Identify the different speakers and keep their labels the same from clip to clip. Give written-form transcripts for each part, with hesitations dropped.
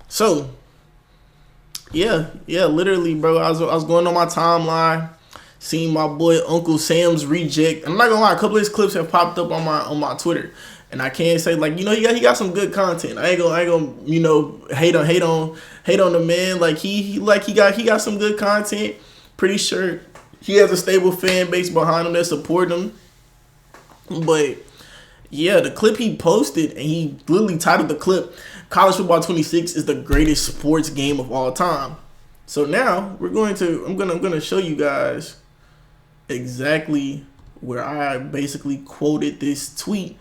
Speaker 1: So yeah, literally, bro. I was going on my timeline, seeing my boy Uncle Sam's reject. I'm not gonna lie, a couple of his clips have popped up on my Twitter, and I can't say like he got some good content. I ain't gonna hate on the man. Like he got some good content. Pretty sure he has a stable fan base behind him that support him. But yeah, the clip he posted, and he literally titled the clip "College Football 26 is the greatest sports game of all time." So now I'm gonna show you guys exactly where I basically quoted this tweet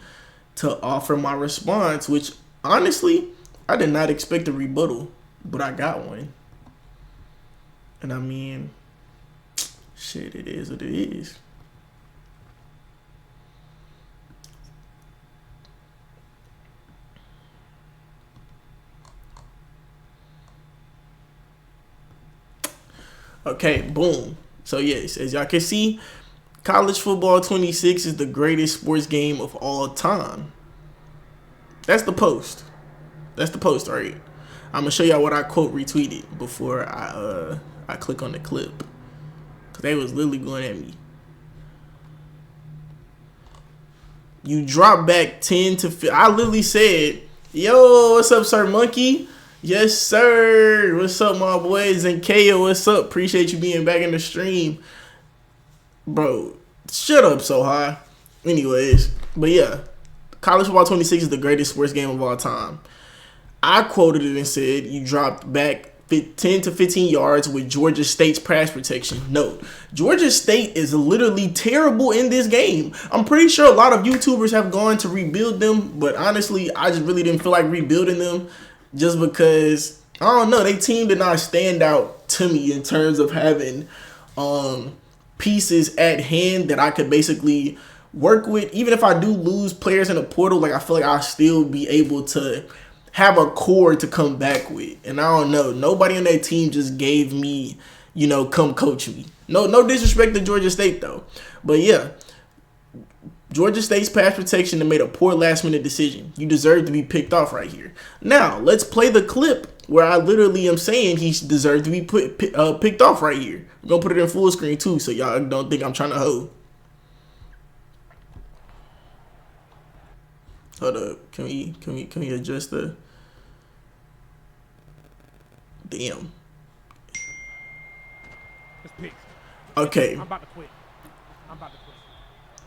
Speaker 1: to offer my response, which honestly I did not expect a rebuttal, but I got one. And I mean, shit, it is what it is. Okay, boom. So yes, as y'all can see, college football 26 is the greatest sports game of all time. That's the post. That's the post, right? I'm gonna show y'all what I quote retweeted before I click on the clip, cause they was literally going at me. You drop back 10 to 15. I literally said, "Yo, what's up, Sir Monkey? Yes, sir. What's up, my boy? Zenkaya, what's up? Appreciate you being back in the stream." Bro, shut up so high. Anyways, but yeah, college football 26 is the greatest sports game of all time. I quoted it and said, you dropped back 10 to 15 yards with Georgia State's pass protection. No, Georgia State is literally terrible in this game. I'm pretty sure a lot of YouTubers have gone to rebuild them, but honestly, I just really didn't feel like rebuilding them just because, I don't know, they team did not stand out to me in terms of having pieces at hand that I could basically work with. Even if I do lose players in the portal, like I feel like I'll still be able to have a core to come back with. And I don't know, nobody on that team just gave me, come coach me. No disrespect to Georgia State though. But yeah, Georgia State's pass protection made a poor last minute decision. You deserve to be picked off right here. Now, let's play the clip where I literally am saying he deserved to be picked off right here. I'm going to put it in full screen too so y'all don't think I'm trying to hoe. Hold up. Can we adjust the... Damn. Okay. I'm about to quit.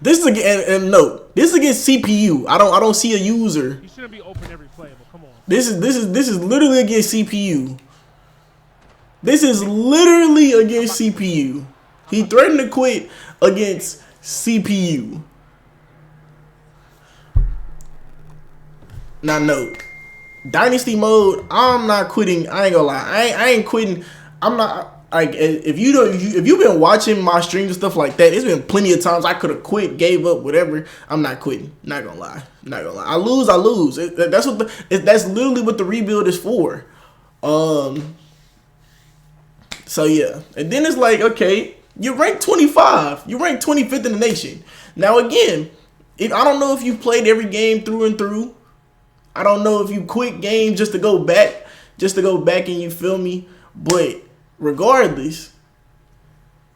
Speaker 1: This is and no, this is against CPU. I don't see a user. You shouldn't be open every play, but come on. This is literally against CPU. This is literally against CPU. He threatened to quit against CPU. Now note, Dynasty mode, I'm not quitting. I ain't gonna lie. I ain't quitting. I'm not. Like, if you've been watching my streams and stuff like that, it's been plenty of times I could have quit, gave up, whatever. I'm not quitting. Not gonna lie. I lose. That's literally what the rebuild is for. So yeah, and then it's like, okay, you're ranked 25. You're ranked 25th in the nation. Now again, I don't know if you've played every game through and through. I don't know if you quit games just to go back, and you feel me, but regardless,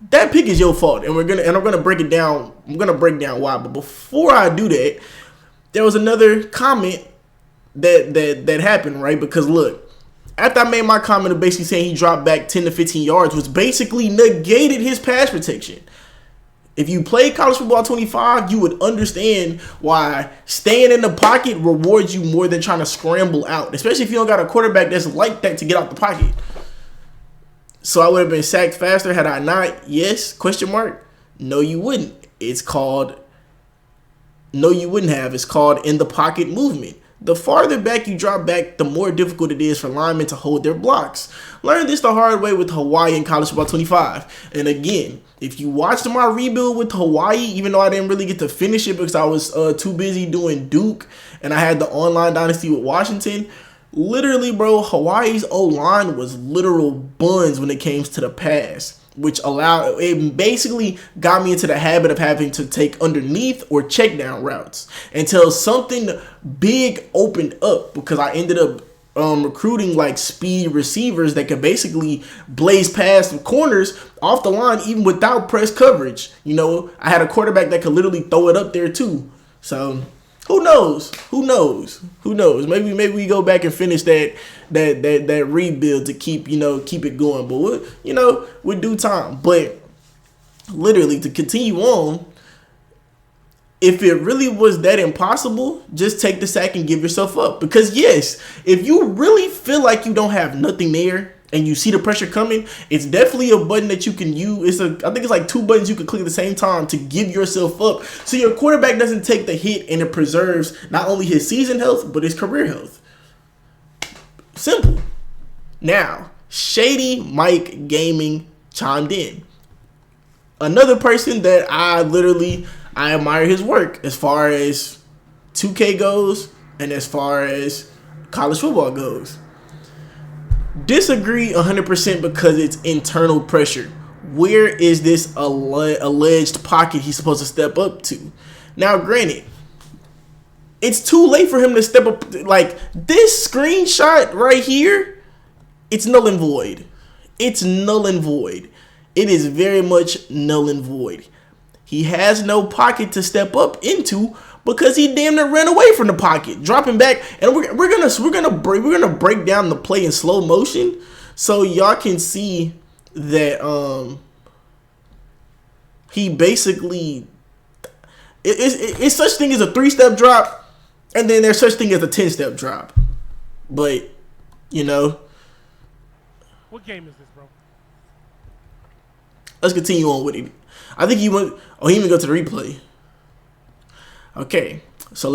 Speaker 1: that pick is your fault, and I'm gonna break it down. I'm gonna break down why. But before I do that, there was another comment that happened, right? Because look, after I made my comment of basically saying he dropped back 10 to 15 yards, which basically negated his pass protection. If you play college football 25, you would understand why staying in the pocket rewards you more than trying to scramble out, especially if you don't got a quarterback that's like that to get out the pocket. So I would have been sacked faster had I not. Yes, question mark. No, you wouldn't. It's called, no, you wouldn't have. It's called in the pocket movement. The farther back you drop back, the more difficult it is for linemen to hold their blocks. Learn this the hard way with Hawaii in college football 25. And again, if you watched my rebuild with Hawaii, even though I didn't really get to finish it because I was too busy doing Duke and I had the online dynasty with Washington, literally, bro, Hawaii's O-line was literal buns when it came to the pass, which it basically got me into the habit of having to take underneath or check down routes until something big opened up, because I ended up recruiting like speed receivers that could basically blaze past corners off the line even without press coverage. You know, I had a quarterback that could literally throw it up there too. So who knows? Who knows? Who knows? Maybe we go back and finish that rebuild to keep it going. But with due time. But literally to continue on, if it really was that impossible, just take the sack and give yourself up. Because yes, if you really feel like you don't have nothing there and you see the pressure coming, it's definitely a button that you can use. I think it's like 2 buttons you can click at the same time to give yourself up, so your quarterback doesn't take the hit and it preserves not only his season health but his career health. Simple. Now, Shady Mike Gaming chimed in. Another person that I admire his work as far as 2K goes and as far as college football goes. Disagree 100% because it's internal pressure. Where is this alleged pocket he's supposed to step up to? Now, granted, it's too late for him to step up. Like, this screenshot right here, it's null and void. It's null and void. It is very much null and void. He has no pocket to step up into because he damn near ran away from the pocket, dropping back. And we're gonna break down the play in slow motion so y'all can see that he basically it's such thing as a 3-step drop, and then there's such thing as a 10-step drop. But
Speaker 2: what game is this, bro?
Speaker 1: Let's continue on with it. I think he went. Oh, he even go to the replay. Okay, so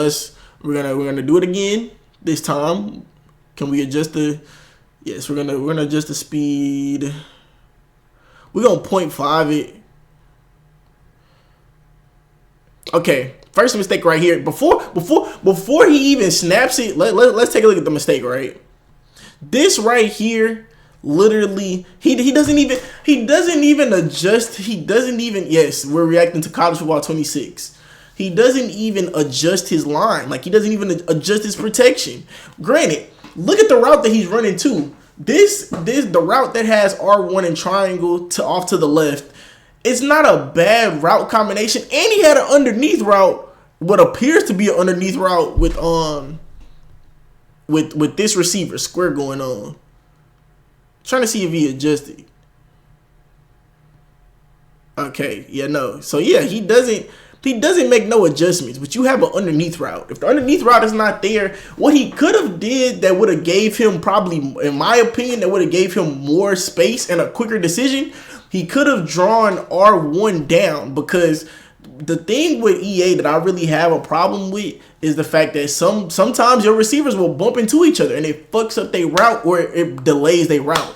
Speaker 1: we're gonna do it again this time. Can we adjust the? Yes, we're gonna adjust the speed. We're gonna 0.5 it. Okay, first mistake right here. Before he even snaps it, let's take a look at the mistake. Right, this right here. Literally, he doesn't even adjust. Yes, we're reacting to college football 26. He doesn't even adjust his line. Like, he doesn't even adjust his protection. Granted, look at the route that he's running too. The route that has R1 and triangle off to the left. It's not a bad route combination, and he had an underneath route, what appears to be an underneath route with this receiver square going on. Trying to see if he adjusted. Okay, yeah, no. So yeah, he doesn't make no adjustments, but you have an underneath route. If the underneath route is not there, what he could have did that would have gave him probably, in my opinion, that would have gave him more space and a quicker decision, he could have drawn R1 down. Because the thing with EA that I really have a problem with is the fact that sometimes your receivers will bump into each other and it fucks up their route or it delays their route.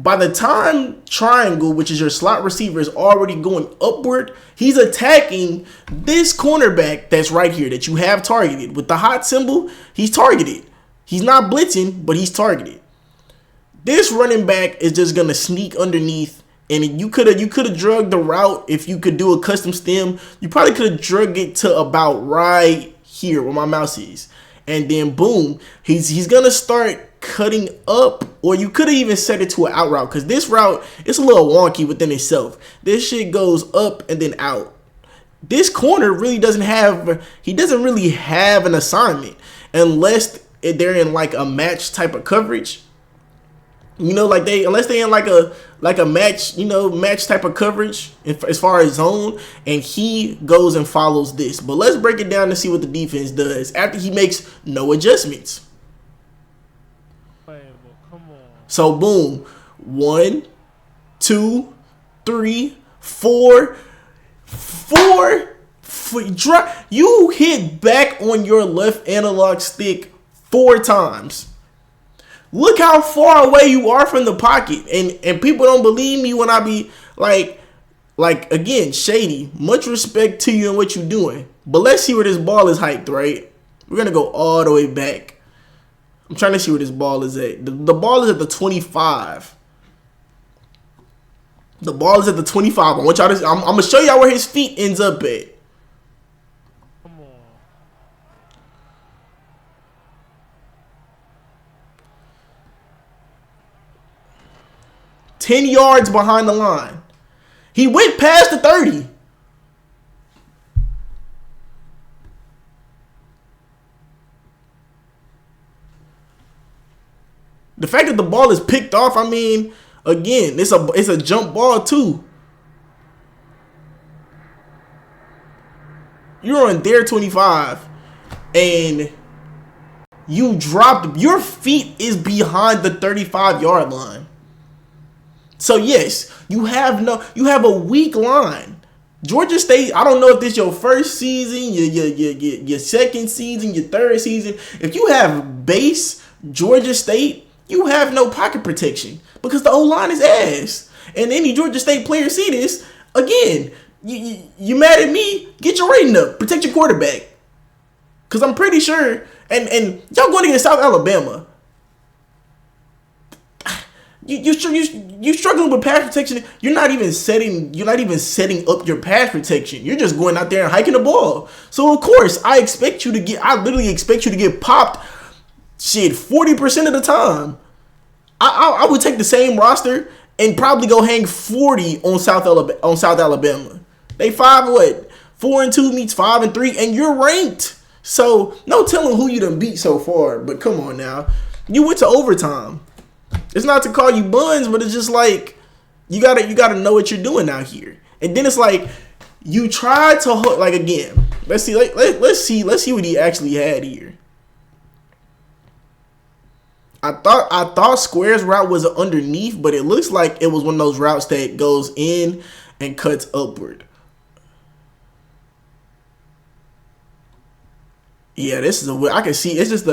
Speaker 1: By the time triangle, which is your slot receiver, is already going upward, he's attacking this cornerback that's right here that you have targeted. With the hot symbol, he's targeted. He's not blitzing, but he's targeted. This running back is just gonna sneak underneath. And you could have drug the route if you could do a custom stem. You probably could have drug it to about right here where my mouse is. And then boom, he's gonna start cutting up, or you could have even set it to an out route, because this route is a little wonky within itself. This shit goes up and then out. This corner really doesn't really have an assignment unless they're in like a match type of coverage. Unless they in like a match, match type of coverage as far as zone, and he goes and follows this. But let's break it down to see what the defense does after he makes no adjustments.
Speaker 2: Come on.
Speaker 1: So boom, 1, 2, 3, 4. Drop. You hit back on your left analog stick 4 times. Look how far away you are from the pocket. And people don't believe me when I be like again, Shady, much respect to you and what you're doing. But let's see where this ball is hyped, right? We're going to go all the way back. I'm trying to see where this ball is at. The ball is at the 25. The ball is at the 25. I want y'all to, I'm going to show y'all where his feet ends up at.
Speaker 2: Come on.
Speaker 1: 10 yards behind the line. He went past the 30. The fact that the ball is picked off, I mean, again, it's a jump ball too. You're on their 25 and you dropped, your feet is behind the 35-yard line. So yes, you have a weak line. Georgia State, I don't know if this is your first season, your second season, your third season. If you have base Georgia State, you have no pocket protection because the O-line is ass. And any Georgia State player see this, again, you mad at me? Get your rating up. Protect your quarterback. Because I'm pretty sure, and y'all going against South Alabama. You struggling with pass protection. You're not even setting up your pass protection. You're just going out there and hiking the ball. So of course, I literally expect you to get popped 40% of the time. I would take the same roster and probably go hang 40 on South Alabama. They 4-2 meets 5-3, and you're ranked. So no telling who you done beat so far. But come on now, you went to overtime. It's not to call you buns, but it's just like you gotta know what you're doing out here. And then it's like you tried to again. Let's see what he actually had here. I thought Square's route was underneath, but it looks like it was one of those routes that goes in and cuts upward. Yeah, this is I can see it's just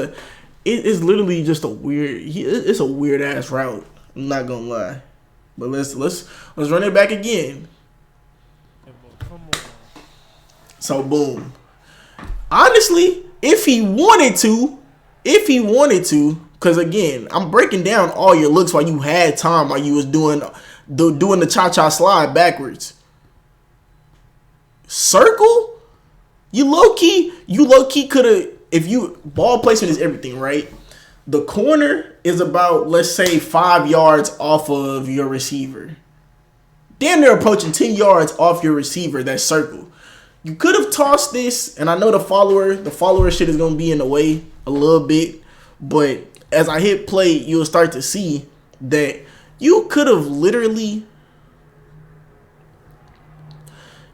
Speaker 1: it's literally just a weird. It's a weird ass route. I'm not gonna lie, but let's run it back again. So boom. Honestly, if he wanted to, because again, I'm breaking down all your looks while you had time, while you was doing the cha-cha slide backwards. Circle? You low key could have, if you, ball placement is everything, right? The corner is about, let's say, 5 yards off of your receiver. Damn, they're approaching 10 yards off your receiver, that circle. You could have tossed this, and I know the follower shit is going to be in the way a little bit, but as I hit play, you'll start to see that you could have literally,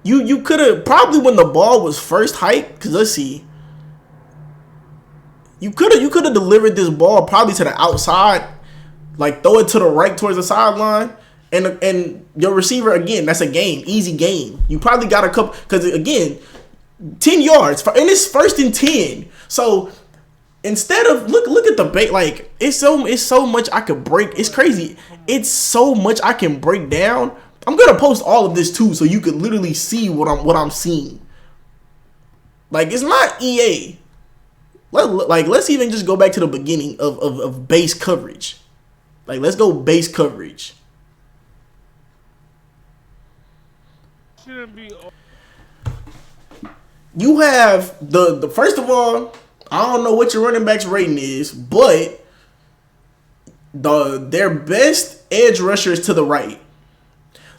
Speaker 1: you could have, probably when the ball was first hiked, because let's see, you could have delivered this ball probably to the outside, like throw it to the right towards the sideline, and your receiver, again, that's a game, easy game. You probably got a couple, because again, 10 yards, and it's 1st and 10. So instead of look at the bait, like it's so much I could break. It's crazy. It's so much I can break down. I'm gonna post all of this too, so you could literally see what I'm seeing. Like, it's not EA. Let's even just go back to the beginning of base coverage. Like, let's go base coverage.
Speaker 2: Shouldn't be.
Speaker 1: You have the first of all, I don't know what your running back's rating is, but their best edge rusher is to the right.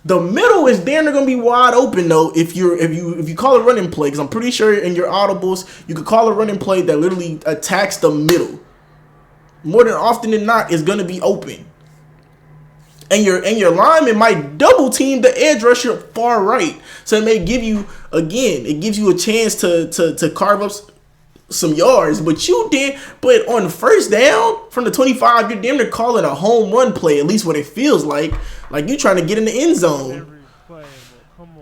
Speaker 1: The middle is damn near gonna be wide open though if you call a running play, because I'm pretty sure in your audibles you could call a running play that literally attacks the middle. More than often than not, it's gonna be open. And your lineman might double team the edge rusher far right. So it may give you, again, it gives you a chance to carve up some yards. But but on first down from the 25, you're damn near calling a home run play, at least what it feels like you trying to get in the end zone.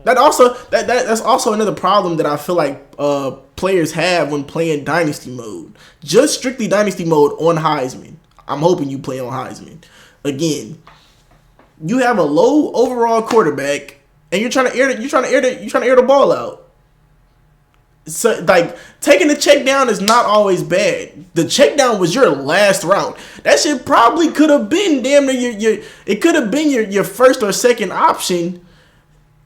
Speaker 1: That's also another problem that I feel like players have when playing Dynasty mode. Just strictly Dynasty mode on Heisman. I'm hoping you play on Heisman. Again, you have a low overall quarterback, and you're trying to air the ball out. So, like, taking the check down is not always bad. The check down was your last route. That shit probably could have been damn near it could have been your first or second option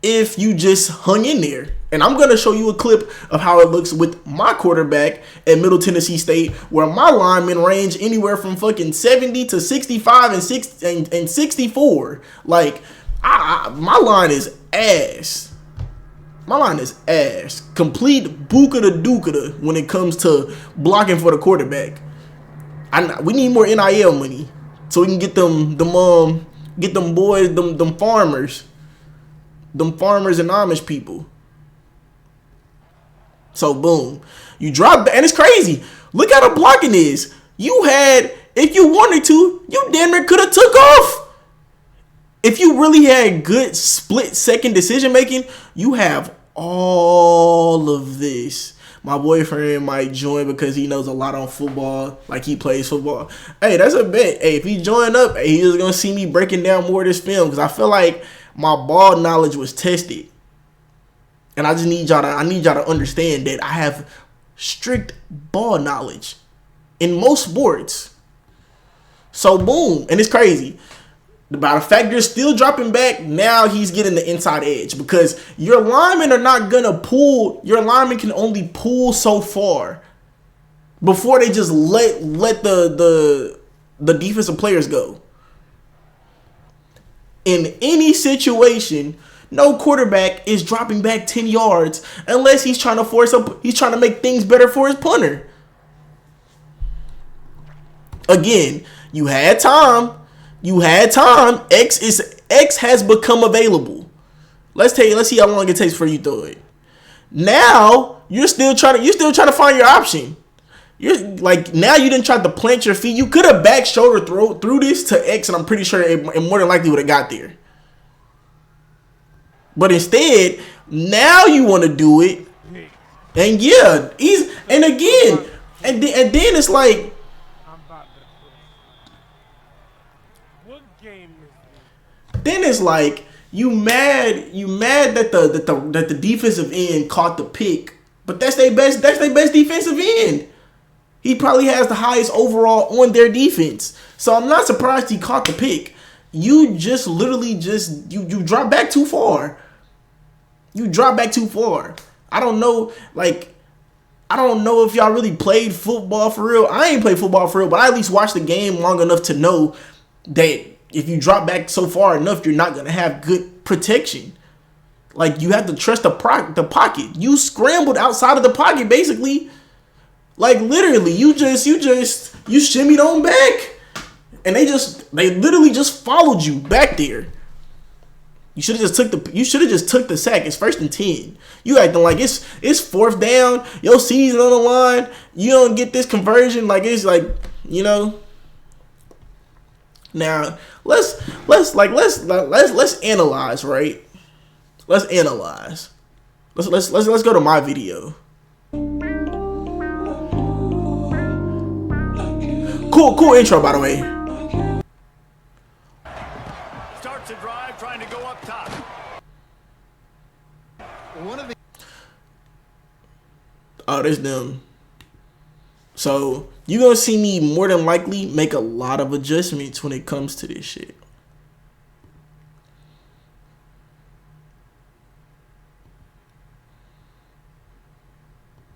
Speaker 1: if you just hung in there And I'm going to show you a clip of how it looks with my quarterback at Middle Tennessee State, where my linemen range anywhere from fucking 70 to 65 and 64. Like, my line is ass. My line is ass. Complete bookada when it comes to blocking for the quarterback. We need more NIL money so we can get them boys, them farmers and Amish people. So boom, you drop, and it's crazy. Look how the blocking is. You had, if you wanted to, you damn near could have took off. If you really had good split second decision making, you have all of this. My boyfriend might join because he knows a lot on football, like he plays football. Hey, that's a bet. Hey, if he join up, hey, he's gonna see me breaking down more of this film because I feel like my ball knowledge was tested. And I just need y'all to understand that I have strict ball knowledge in most sports. So boom, and it's crazy. By the fact you're still dropping back, now he's getting the inside edge because your linemen are not gonna pull. Your linemen can only pull so far before they just let the defensive players go. In any situation, no quarterback is dropping back 10 yards unless he's trying to make things better for his punter. Again, you had time. X has become available. Let's see how long it takes for you to throw it. Now you're still trying to find your option. You're like, now you didn't try to plant your feet. You could have back shoulder through this to X, and I'm pretty sure it more than likely would have got there. But instead, now you want to do it, and yeah, and then it's like, then it's like you mad that the defensive end caught the pick, but that's their best defensive end. He probably has the highest overall on their defense, so I'm not surprised he caught the pick. You just literally you drop back too far. You drop back too far. I don't know if y'all really played football for real. I ain't played football for real, but I at least watched the game long enough to know that if you drop back so far enough, you're not gonna have good protection. Like, you have to trust the pocket. You scrambled outside of the pocket, basically. Like, literally, you shimmied on back, and they literally just followed you back there. You should have just took the sack. It's 1st and 10. You acting like it's 4th down. Your season on the line. You don't get this conversion. Like, it's like, you know. Now let's analyze, right? Let's analyze. Let's go to my video. Cool intro, by the way.
Speaker 3: Starts a drive trying to go up top.
Speaker 1: Oh, there's them. So you're going to see me more than likely make a lot of adjustments when it comes to this shit.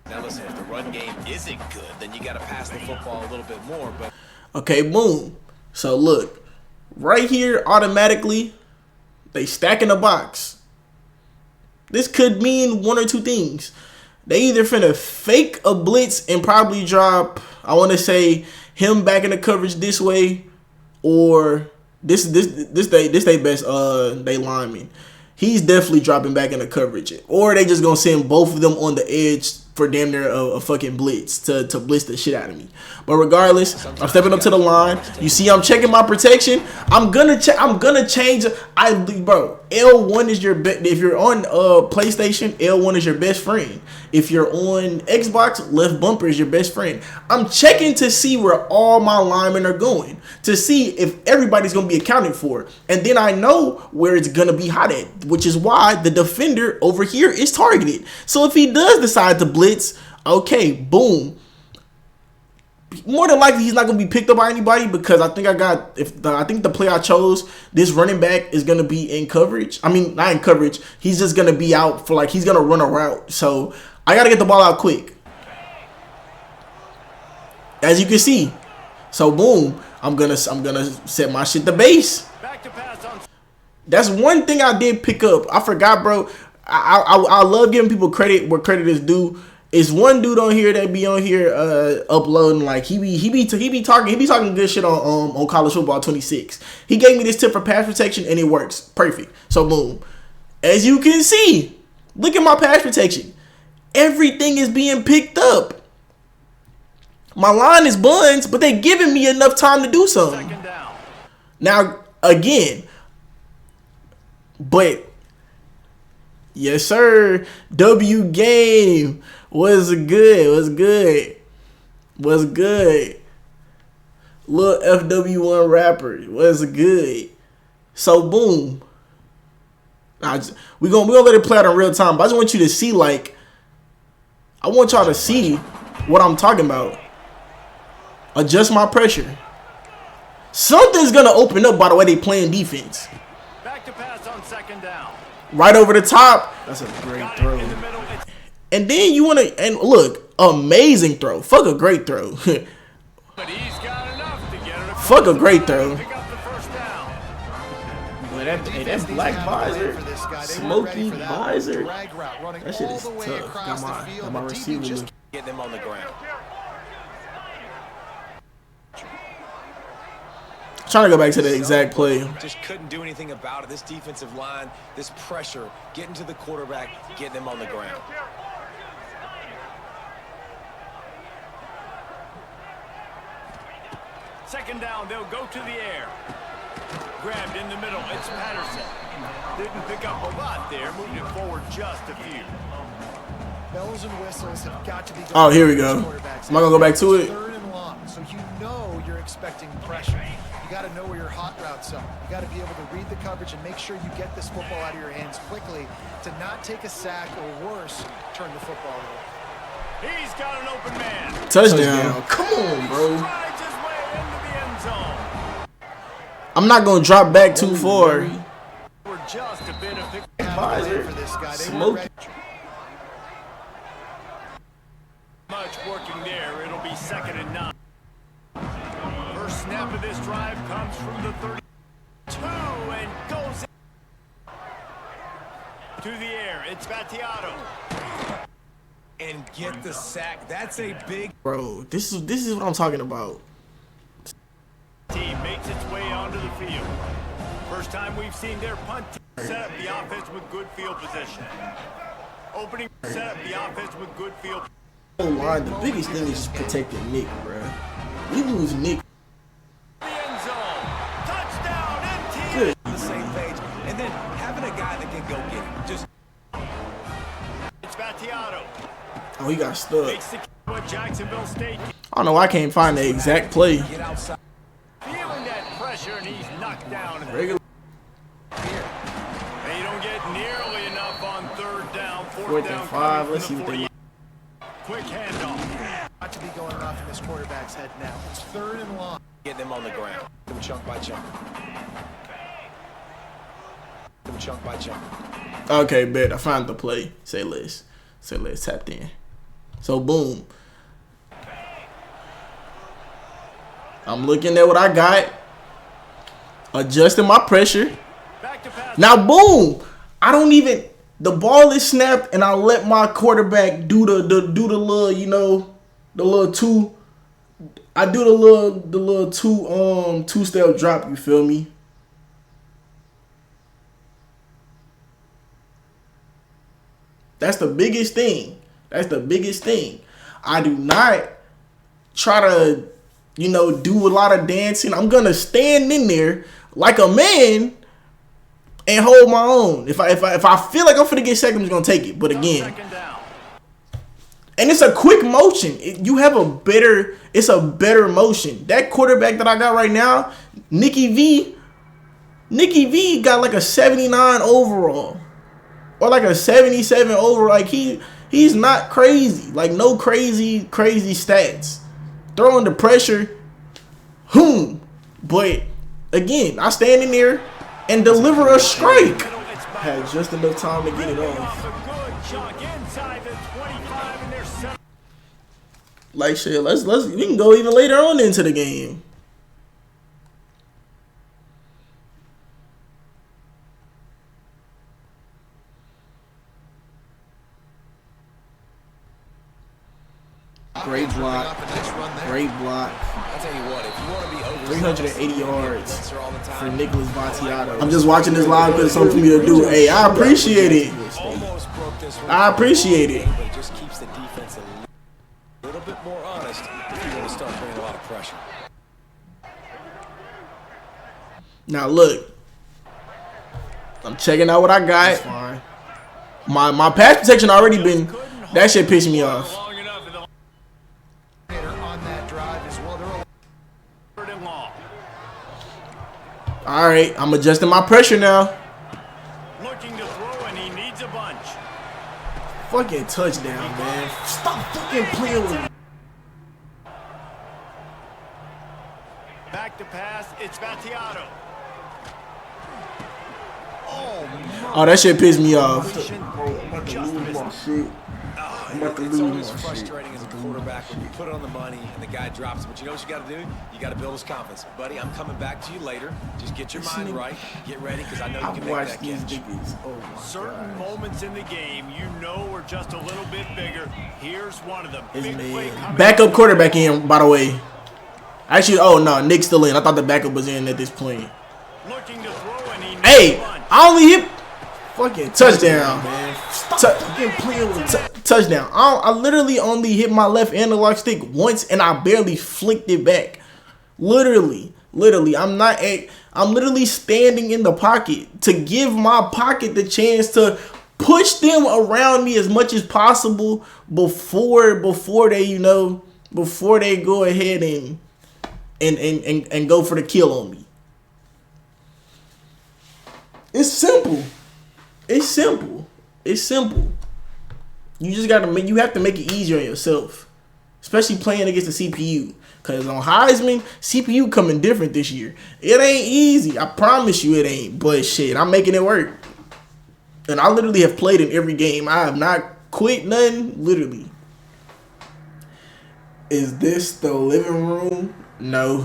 Speaker 3: Now listen, if the run game isn't good, then you got to pass the football a little bit more. But
Speaker 1: okay, boom. So look, right here, automatically, they stack in the box. This could mean one or two things. They either finna fake a blitz and probably drop, I want to say, him back in the coverage this way, or this they best they lineman. He's definitely dropping back in the coverage, or they just gonna send both of them on the edge for damn near a fucking blitz to blitz the shit out of me. But regardless, I'm stepping up to the line. You see, I'm checking my protection. I'm gonna change. Bro, L1 is your if you're on PlayStation, L1 is your best friend. If you're on Xbox, left bumper is your best friend. I'm checking to see where all my linemen are going, to see if everybody's gonna be accounted for, and then I know where it's gonna be hot at, which is why the defender over here is targeted. So if he does decide to blitz, okay, boom. more than likely he's not gonna be picked up by anybody because I think I think the play I chose, this running back is gonna be in coverage. I mean, not in coverage. He's just gonna be out for he's gonna run a route. So I gotta get the ball out quick. As you can see. So boom, I'm gonna set my shit to base. That's one thing I did pick up. I forgot, bro. I love giving people credit where credit is due. It's one dude on here that be on here uploading he be talking good shit on College Football 26. He gave me this tip for pass protection and it works perfect. So boom, as you can see, look at my pass protection. Everything is being picked up. My line is buns, but they giving me enough time to do something. Now again, but yes sir, W game. What's good? Little FW1 rapper. What's good? So boom. We gonna let it play out in real time. But I just want you to see, I want y'all to see what I'm talking about. Adjust my pressure. Something's gonna open up by the way they playing defense.
Speaker 4: Back to pass on second down.
Speaker 1: Right over the top. That's a great throw. And then you want to, and look, amazing throw. Fuck a great throw.
Speaker 4: But he's got enough to get it.
Speaker 1: Fuck a great throw.
Speaker 4: Pick up the first down.
Speaker 1: Boy, that black visor, smoky visor, that shit is tough. Got my receiver look.
Speaker 3: Get them on the ground.
Speaker 1: Trying to go back to the exact play.
Speaker 3: Just couldn't do anything about it. This defensive line, this pressure, getting to the quarterback, getting them on the ground.
Speaker 4: Second down, they'll go to the air. Grabbed in the middle, it's Patterson. Didn't pick up a lot there, moving it forward just a few.
Speaker 5: Bells and whistles have got to be.
Speaker 1: Oh, here we go. Am I gonna go back to it?
Speaker 5: Third and long, so you know you're expecting pressure. You got to know where your hot routes are. You got to be able to read the coverage and make sure you get this football out of your hands quickly to not take a sack or worse, turn the football over.
Speaker 4: He's got an open man.
Speaker 1: Touchdown. Come on, bro.
Speaker 4: Strides his way into the end zone.
Speaker 1: I'm not gonna drop back too far.
Speaker 4: We're just a bit of
Speaker 1: Visor.
Speaker 5: For this guy,
Speaker 1: Smoky.
Speaker 4: much working there. It'll be 2nd and 9. First snap of this drive comes from the 32 and goes to the air. It's Battiato.
Speaker 3: And get the sack. That's a big.
Speaker 1: Bro, this is what I'm talking about.
Speaker 4: Team makes its way onto the field. First time we've seen their punt team set up the offense with good field position. Opening set up the offense with good field.
Speaker 1: Line, the biggest thing is just protecting Nick, bro. We lose Nick.
Speaker 4: The end zone. Touchdown, MT.
Speaker 1: Good.
Speaker 3: On the same page. And then having a guy that can go get it. Just.
Speaker 4: It's Battiato.
Speaker 1: Oh, he got stuck.
Speaker 4: Makes the what Jacksonville State.
Speaker 1: I don't know why I can't find the exact play.
Speaker 3: Get outside.
Speaker 4: Feeling that pressure, and he's knocked down.
Speaker 1: Regular.
Speaker 4: And you don't get nearly enough on 3rd down.
Speaker 1: 4th and 5. Let's see what they.
Speaker 4: Quick handoff.
Speaker 5: Got to be going off in this quarterback's head now. It's 3rd and long.
Speaker 3: Get them on the ground. Them chunk by chunk. Them chunk by chunk.
Speaker 1: Okay, bet I found the play. Say less tapped in. So boom. I'm looking at what I got. Adjusting my pressure.
Speaker 4: Back to pass.
Speaker 1: Now boom. I don't even. The ball is snapped, and I let my quarterback do the little, the little two. I do the little two-step drop. You feel me? That's the biggest thing. I do not try to, do a lot of dancing. I'm gonna stand in there like a man and hold my own. If I feel like I'm finna get sacked, I'm just gonna take it. But again, and it's a quick motion. It's a better motion. That quarterback that I got right now, Nicky V got like a 79 overall. Or like a 77 overall. Like he's not crazy. Like no crazy stats. throw under pressure. But again, I stand in there and deliver a strike. Had just enough time to get it off. Like shit, we can go even later on into the game. Great block. Great block.
Speaker 3: I'll tell you what, if you want to be over
Speaker 1: 380 yards for Nicholas Vattiato. I'm just watching this live because it's something for me to do. Hey, I appreciate it.
Speaker 3: almost broke this one.
Speaker 1: I appreciate it.
Speaker 3: But it just keeps the defense a little bit more honest if you want to start bringing a lot of pressure.
Speaker 1: Now look, I'm checking out what I got. Fine. My pass protection already been. That shit pissed me off. All right, I'm adjusting my pressure now.
Speaker 4: Looking to throw, and he needs a bunch.
Speaker 1: Fucking touchdown, man. Stop fucking playing with me.
Speaker 4: Back to pass, it's Vattiato.
Speaker 1: Oh, that shit pissed me off.
Speaker 3: It's always frustrating as a quarterback when you put it on the money and the guy drops. But you know what you got to do? You got to build his confidence. Buddy, I'm coming back to you later. Just get your mind right. Get ready, because I know you can make that catch.
Speaker 4: Certain moments in the game you know are just a little bit bigger. Here's one of them. Big play coming.
Speaker 1: Backup quarterback in, by the way. Actually, oh no, Nick's still in. I thought the backup was in at this point.
Speaker 4: Looking to throw, and he
Speaker 1: Hey, I only hit fucking touchdown, man. Touchdown. I literally only hit my left analog stick once, and I barely flicked it back. Literally. I'm literally standing in the pocket to give my pocket the chance to push them around me as much as possible before they go ahead and go for the kill on me. It's simple. You just you have to make it easier on yourself, especially playing against the CPU. Cause on Heisman, CPU coming different this year. It ain't easy. I promise you, it ain't. But shit, I'm making it work. And I literally have played in every game. I have not quit nothing. Literally. Is this the living room? No.